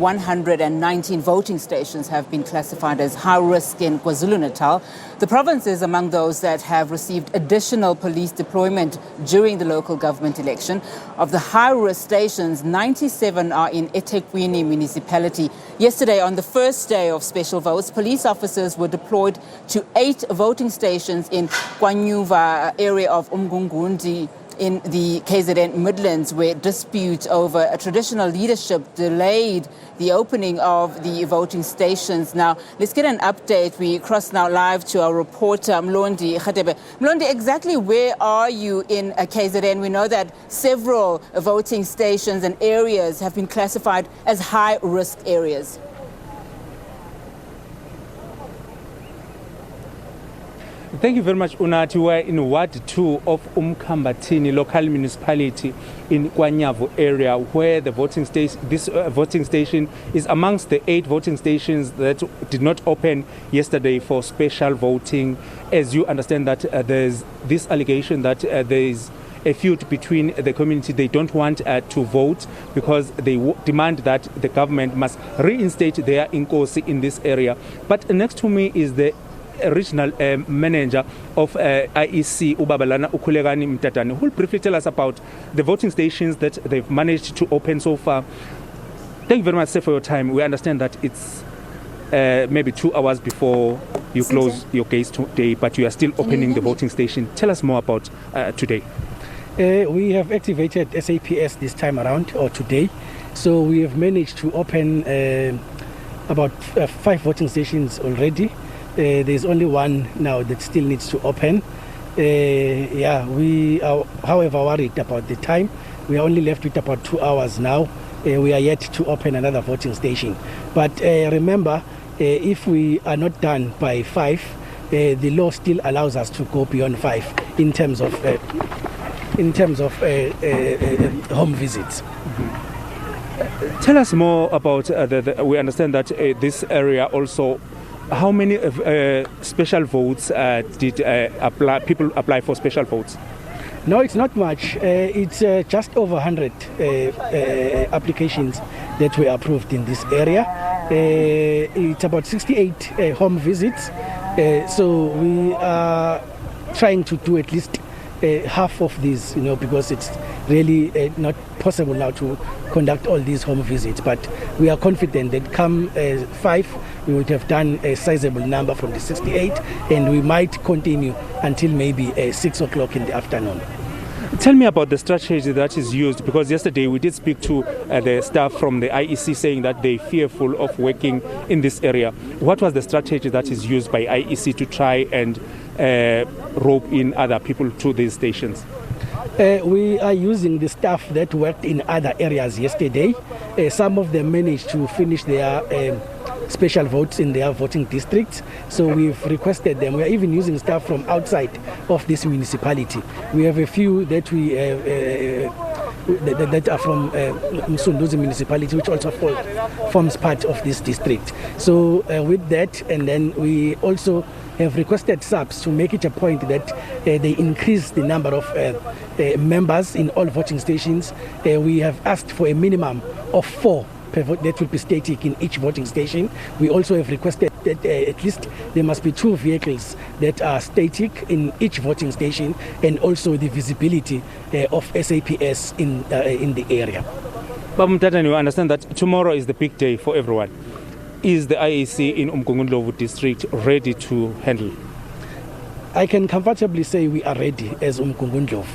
119 voting stations have been classified as high risk in KwaZulu-Natal. The province is among those that have received additional police deployment during the local government election. Of the high risk stations, 97 are in eThekwini Municipality. Yesterday, on the first day of special votes, police officers were deployed to 8 voting stations in KwaNyavu area of Umgungundlovu in the KZN midlands, where disputes over a traditional leadership delayed the opening of the voting stations. Now, let's get an update. We cross now live to our reporter, Mlondi Radebe. Mlondi, exactly where are you in KZN? We know that several voting stations and areas have been classified as high-risk areas. Thank you very much, Unati. We're in Ward 2 of Umgungundlovu local municipality in KwaNyavu area, where the voting station, this voting station is amongst the 8 voting stations that did not open yesterday for special voting. As you understand that there's this allegation that there is a feud between the community. They don't want to vote because they demand that the government must reinstate their inkosi in this area. But next to me is the regional manager of IEC, Ubabalana Ukulegani Mtatane, who will briefly tell us about the voting stations that they've managed to open so far. Thank you very much, sir, for your time. We understand that it's maybe 2 hours before you close your gates today, but you are still opening the voting station. Tell us more about today. We have activated SABC this time around, or today. So we have managed to open about 5 voting stations already. There's only one now that still needs to open. We are, however, worried about the time. We are only left with about 2 hours now. We are yet to open another voting station. But remember, if we are not done by 5, the law still allows us to go beyond 5 in terms of home visits. Tell us more about we understand that this area also. How many special votes did people apply for special votes? No, it's not much. It's just over 100 applications that were approved in this area. It's about 68 home visits. So we are trying to do at least half of these, because it's really not possible now to conduct all these home visits. But we are confident that come 5, we would have done a sizable number from the 68, and we might continue until maybe 6 o'clock in the afternoon. Tell me about the strategy that is used, because yesterday we did speak to the staff from the IEC saying that they're fearful of working in this area. What was the strategy that is used by IEC to try and rope in other people to these stations? We are using the staff that worked in other areas yesterday. Some of them managed to finish their special votes in their voting districts. So we've requested them. We are even using staff from outside of this municipality. We have a few that we that are from Mlondi Municipality, which also forms part of this district. So with that, and then we also have requested SABC to make it a point that they increase the number of members in all voting stations. We have asked for a minimum of 4 that will be static in each voting station. We also have requested that at least there must be 2 vehicles that are static in each voting station, and also the visibility of SABC in the area. But Mtatane, you understand that tomorrow is the big day for everyone. Is the IEC in Umgungundlovu district ready to handle? I can comfortably say we are ready as Umgungundlovu.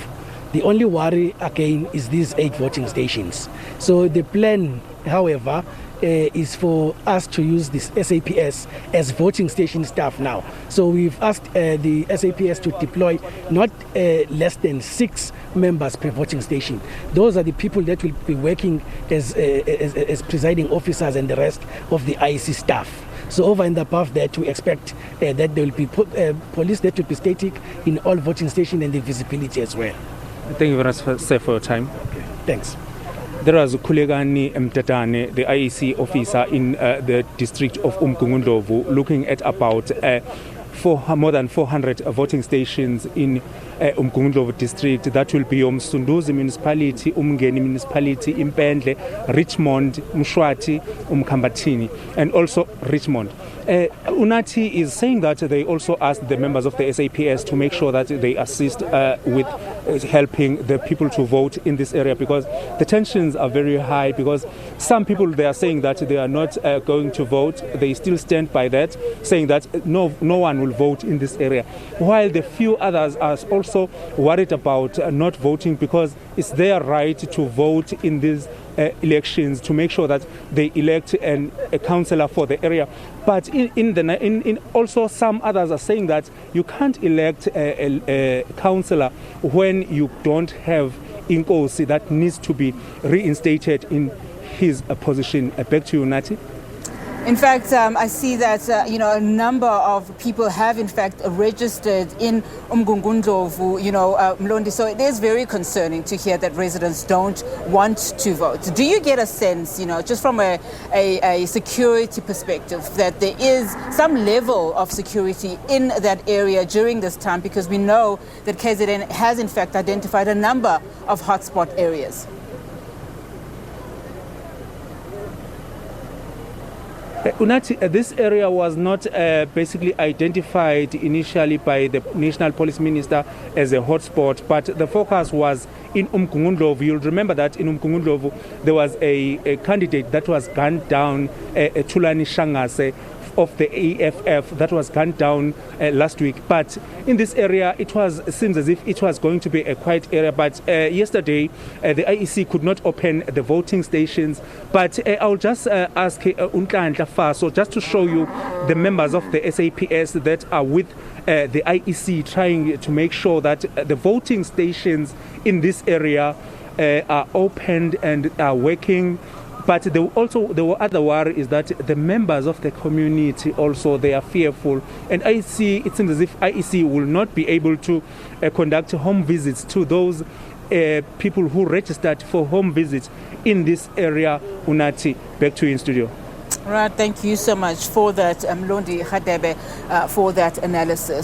The only worry again is these 8 voting stations. So the plan, however, is for us to use this SABC as voting station staff now. So we've asked the SABC to deploy not less than 6 members per voting station. Those are the people that will be working as presiding officers and the rest of the IEC staff. So over and above that, we expect that there will be police that will be static in all voting stations, and the visibility as well. Thank you very much, sir, for your time. Okay. Thanks. There was Ukulegani Mtatane, the IEC officer in the district of Umgungundlovu, looking at about more than 400 voting stations in Umgungundlovu district. That will be Umsunduzi Municipality, Umngeni Municipality, Impendle, Richmond, Mshwati, Umkhambathini, and also Richmond. Unathi is saying that they also asked the members of the SAPS to make sure that they assist with helping the people to vote in this area, because the tensions are very high, because some people, they are saying that they are not going to vote. They still stand by that, saying that no one will vote in this area, while the few others are also worried about not voting, because it's their right to vote in these elections, to make sure that they elect a councillor for the area. But in also some others are saying that you can't elect a councillor when you don't have inkosi that needs to be reinstated in his position. Back to you, Nati. In fact, I see that a number of people have in fact registered in Umgungundlovu, Mlondi. So it is very concerning to hear that residents don't want to vote. Do you get a sense, just from a security perspective, that there is some level of security in that area during this time? Because we know that KZN has in fact identified a number of hotspot areas. Unathi, this area was not basically identified initially by the National Police Minister as a hotspot, but the focus was in Umgungundlovu. You'll remember that in Umgungundlovu there was a candidate that was gunned down, Tulani Shangase, of the AFF, that was gunned down last week. But in this area, it seems as if it was going to be a quiet area. But yesterday, the IEC could not open the voting stations. But I'll just ask Untlandla Faso just to show you the members of the SAPS that are with the IEC, trying to make sure that the voting stations in this area are opened and are working. But the other worry is that the members of the community also, they are fearful. And it seems as if IEC will not be able to conduct home visits to those people who registered for home visits in this area. Unathi, back to you in studio. Right, thank you so much for that, Mlondi Radebe, for that analysis.